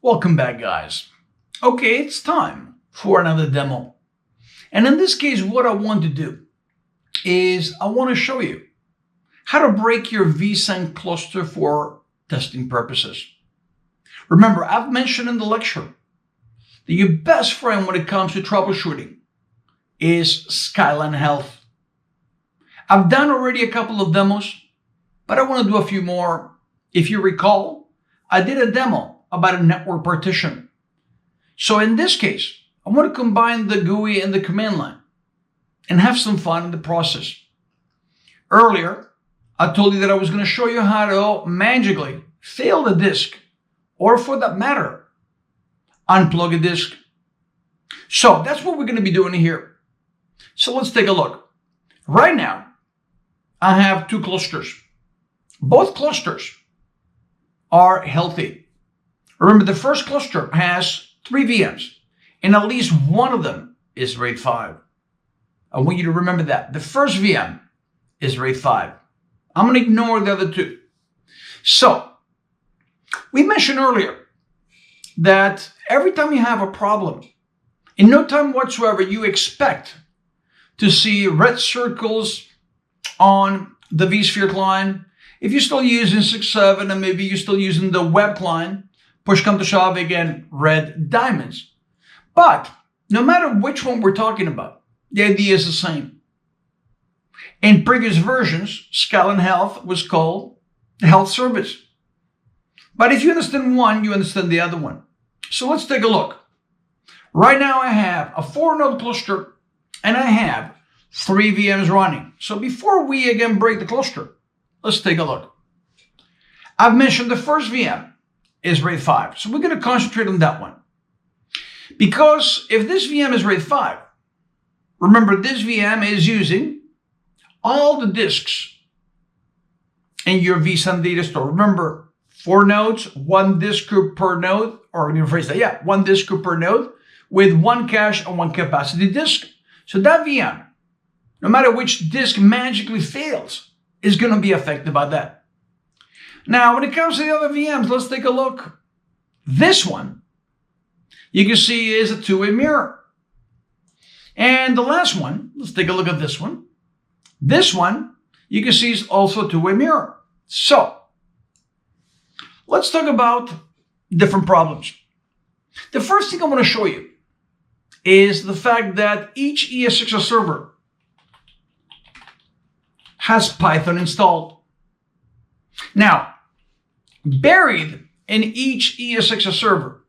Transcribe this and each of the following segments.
Welcome back, guys. Okay, it's time for another demo. And in this case, what I want to do is I want to show you how to break your vSAN cluster for testing purposes. Remember, I've mentioned in the lecture that your best friend when it comes to troubleshooting is Skyline Health. I've done already a couple of demos, but I want to do a few more. If you recall, I did a demo about a network partition. So in this case, I want to combine the GUI and the command line and have some fun in the process. Earlier, I told you that I was going to show you how to magically fail the disk, or for that matter, unplug a disk. So that's what we're going to be doing here. So let's take a look. Right now, I have two clusters. Both clusters are healthy. Remember, the first cluster has 3 VMs, and at least one of them is RAID 5. I want you to remember that. The first VM is RAID 5. I'm going to ignore the other two. So, we mentioned earlier that every time you have a problem, in no time whatsoever, you expect to see red circles on the vSphere client. If you're still using 6.7 and maybe you're still using the web client, push come to shove, again, red diamonds. But no matter which one we're talking about, the idea is the same. In previous versions, Skyline Health was called the health service. But if you understand one, you understand the other one. So let's take a look. Right now I have a 4-node cluster and I have 3 VMs running. So before we again break the cluster, let's take a look. I've mentioned the first VM is RAID 5. So we're going to concentrate on that one. Because if this VM is RAID 5, remember this VM is using all the disks in your vSAN data store. Remember, 4 nodes, 1 disk group per node, or let me rephrase that, yeah, 1 disk group per node with 1 cache and 1 capacity disk. So that VM, no matter which disk magically fails, is going to be affected by that. Now, when it comes to the other VMs, let's take a look. This one, you can see, is a two-way mirror. And the last one, let's take a look at this one. This one, you can see, is also a two-way mirror. So, let's talk about different problems. The first thing I want to show you is the fact that each ESXi server has Python installed. Now, buried in each ESXi server,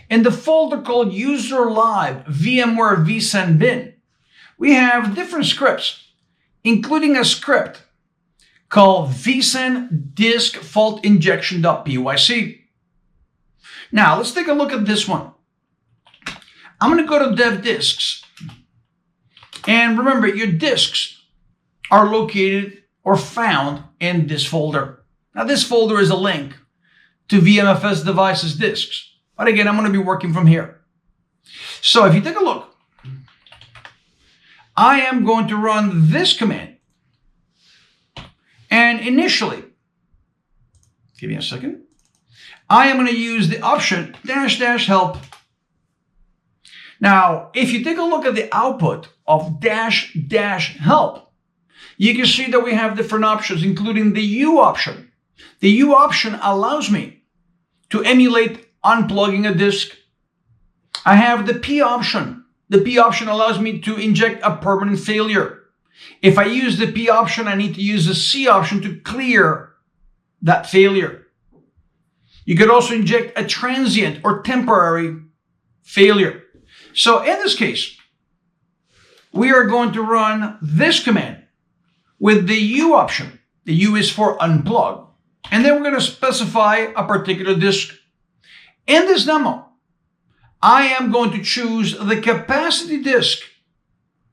in the folder called user live VMware vSAN bin, we have different scripts, including a script called vSAN disk fault injection.pyc. Now, let's take a look at this one. I'm going to go to dev disks. And remember, your disks are located or found in this folder. Now, this folder is a link to VMFS devices disks. But again, I'm going to be working from here. So if you take a look, I am going to run this command. And initially, give me a second, I am going to use the option --help. Now, if you take a look at the output of --help, you can see that we have different options, including the U option. The U option allows me to emulate unplugging a disk. I have the P option. The P option allows me to inject a permanent failure. If I use the P option, I need to use the C option to clear that failure. You could also inject a transient or temporary failure. So in this case, we are going to run this command with the U option. The U is for unplug. And then we're going to specify a particular disk. In this demo, I am going to choose the capacity disk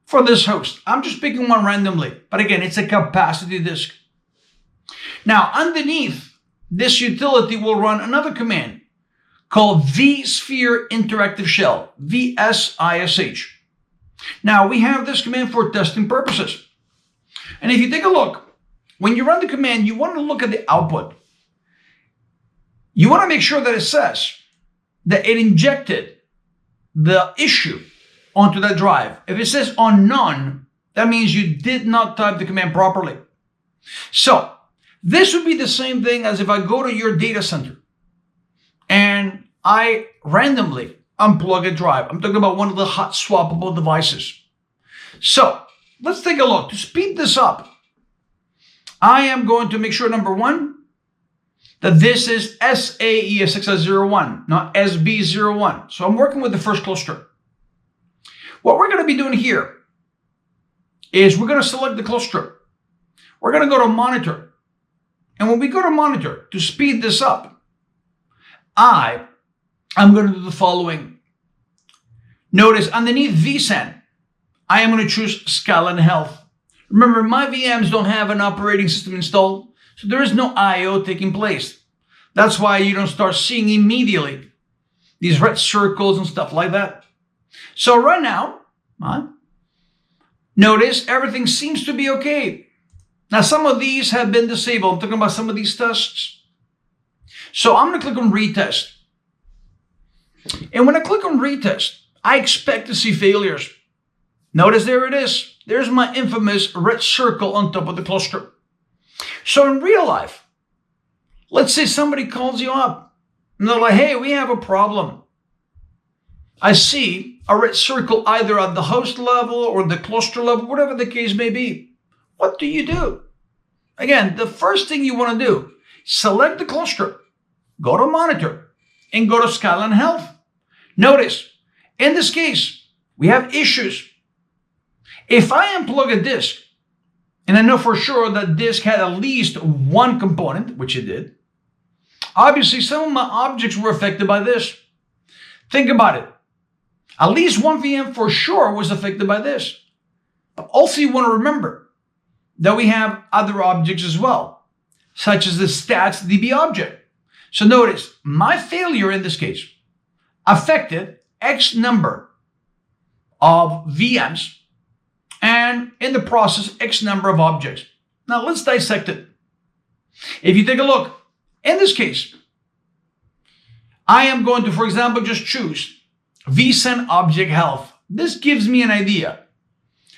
for this host. I'm just picking one randomly, but again, it's a capacity disk. Now, underneath this utility will run another command called vSphere Interactive Shell, VSISH. Now, we have this command for testing purposes. And if you take a look, when you run the command, you want to look at the output. You want to make sure that it says that it injected the issue onto that drive. If it says on none, that means you did not type the command properly. So this would be the same thing as if I go to your data center and I randomly unplug a drive. I'm talking about one of the hot swappable devices. So let's take a look. To speed this up, I am going to make sure, number one, that this is SAES601, not SB01. So I'm working with the first cluster. What we're going to be doing here is we're going to select the cluster. We're going to go to monitor. And when we go to monitor, to speed this up, I'm going to do the following. Notice underneath vSAN, I am going to choose Scala and Health. Remember, my VMs don't have an operating system installed, so there is no I/O taking place. That's why you don't start seeing immediately these red circles and stuff like that. So right now, notice everything seems to be okay. Now, some of these have been disabled. I'm talking about some of these tests. So I'm going to click on retest. And when I click on retest, I expect to see failures. Notice there it is. There's my infamous red circle on top of the cluster. So in real life, let's say somebody calls you up and they're like, hey, we have a problem. I see a red circle either at the host level or the cluster level, whatever the case may be. What do you do? Again, the first thing you want to do, select the cluster, go to monitor, and go to Scala and Health. Notice, in this case, we have issues. If I unplug a disk, and I know for sure that disk had at least one component, which it did, obviously some of my objects were affected by this. Think about it. At least one VM for sure was affected by this. But also you want to remember that we have other objects as well, such as the stats DB object. So notice, my failure in this case affected X number of VMs and in the process, X number of objects. Now let's dissect it. If you take a look, in this case, I am going to, for example, just choose vSAN object health. This gives me an idea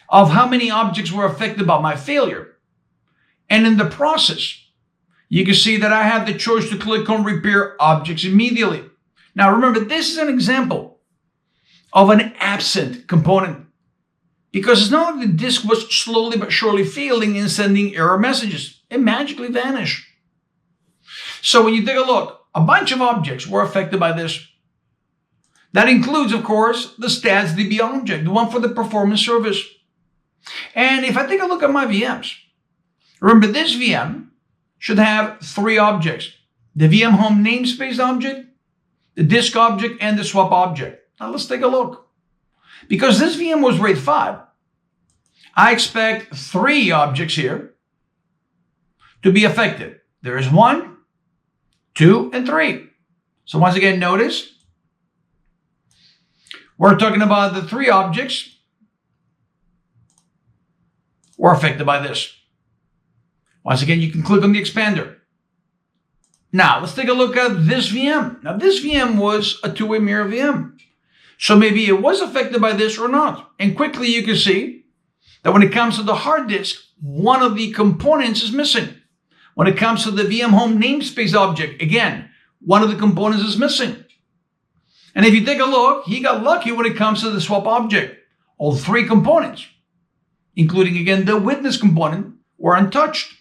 of how many objects were affected by my failure. And in the process, you can see that I have the choice to click on repair objects immediately. Now remember, this is an example of an absent component because it's not like the disk was slowly but surely failing and sending error messages. It magically vanished. So when you take a look, a bunch of objects were affected by this. That includes, of course, the stats DB object, the one for the performance service. And if I take a look at my VMs, remember this VM should have three objects: the VM home namespace object, the disk object, and the swap object. Now let's take a look. Because this VM was RAID 5, I expect three objects here to be affected. There is 1, 2, and 3. So once again, notice we're talking about the three objects were affected by this. Once again, you can click on the expander. Now, let's take a look at this VM. Now, this VM was a two-way mirror VM. So maybe it was affected by this or not. And quickly you can see that when it comes to the hard disk, one of the components is missing. When it comes to the VM home namespace object, again, one of the components is missing. And if you take a look, he got lucky when it comes to the swap object. All three components, including again the witness component, were untouched.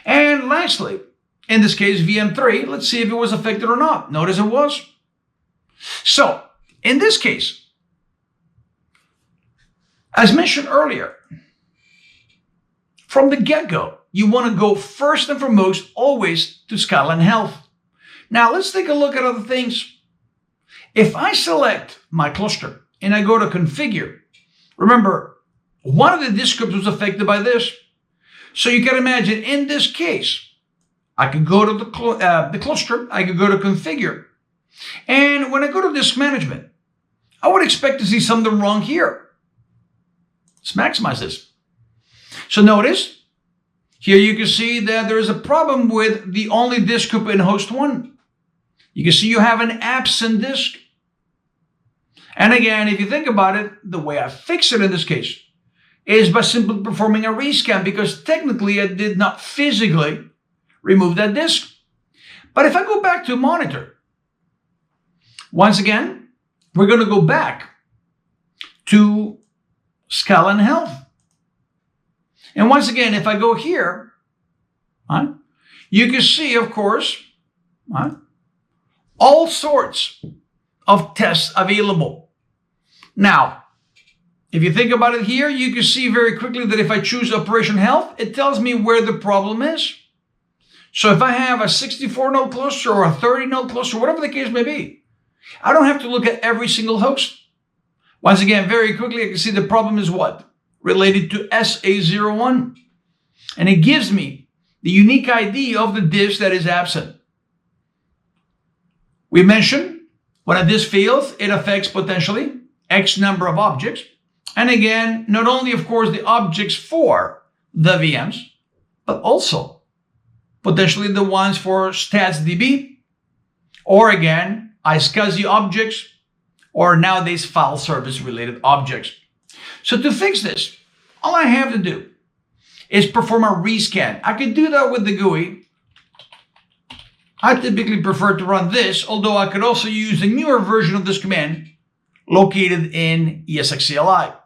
And lastly, in this case, VM3, let's see if it was affected or not. Notice it was. So, in this case, as mentioned earlier, from the get-go, you want to go first and foremost always to Scala and Health. Now, let's take a look at other things. If I select my cluster and I go to configure, remember, one of the disk scripts was affected by this. So you can imagine in this case, I could go to the cluster, I could go to configure. And when I go to disk management, I would expect to see something wrong here. Let's maximize this. So notice, here you can see that there is a problem with the only disk group in host 1. You can see you have an absent disk. And again, if you think about it, the way I fix it in this case is by simply performing a rescan, because technically I did not physically remove that disk. But if I go back to monitor, once again, we're going to go back to SCALAN Health. And once again, if I go here, you can see, of course, all sorts of tests available. Now, if you think about it here, you can see very quickly that if I choose Operation Health, it tells me where the problem is. So if I have a 64-node cluster or a 30-node cluster, whatever the case may be, I don't have to look at every single host. Once again, very quickly, I can see the problem is what? Related to SA01. And it gives me the unique ID of the disk that is absent. We mentioned when a disk fails, it affects potentially X number of objects. And again, not only, of course, the objects for the VMs, but also potentially the ones for StatsDB, or again, iSCSI objects, or nowadays file service related objects. So to fix this, all I have to do is perform a rescan. I could do that with the GUI. I typically prefer to run this, although I could also use the newer version of this command located in ESXCLI.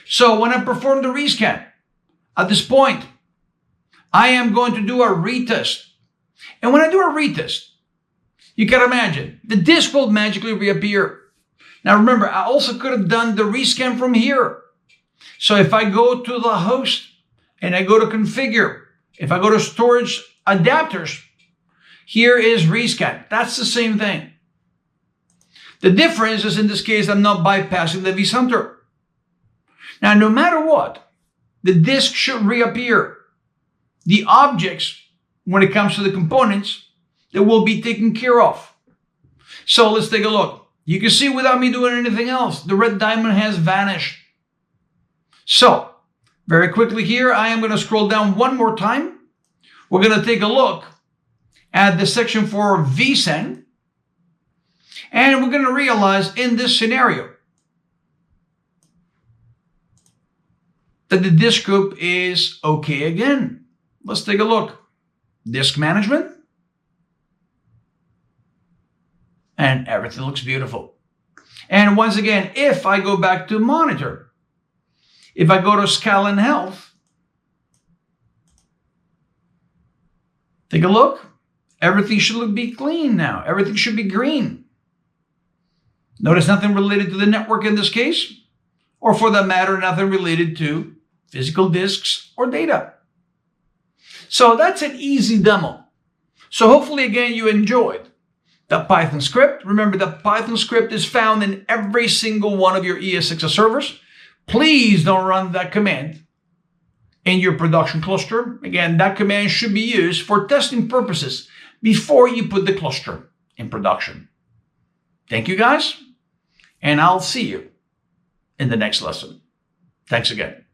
So when I perform the rescan, at this point, I am going to do a retest. And when I do a retest, you can imagine the disk will magically reappear. Now remember, I also could have done the rescan from here. So if I go to the host and I go to configure, if I go to storage adapters, here is rescan. That's the same thing. The difference is in this case, I'm not bypassing the vCenter. Now, no matter what, the disk should reappear. The objects, when it comes to the components, they will be taken care of. So let's take a look. You can see without me doing anything else, the red diamond has vanished. So very quickly here, I am going to scroll down one more time. We're going to take a look at the section for vSAN. And we're going to realize in this scenario that the disk group is okay again. Let's take a look. Disk management. And everything looks beautiful. And once again, if I go back to monitor, if I go to SCALAN Health, take a look. Everything should be clean now. Everything should be green. Notice nothing related to the network in this case, or for that matter, nothing related to physical disks or data. So that's an easy demo. So hopefully, again, you enjoyed the Python script. Remember, the Python script is found in every single one of your ESXi servers. Please don't run that command in your production cluster. Again, that command should be used for testing purposes before you put the cluster in production. Thank you, guys, and I'll see you in the next lesson. Thanks again.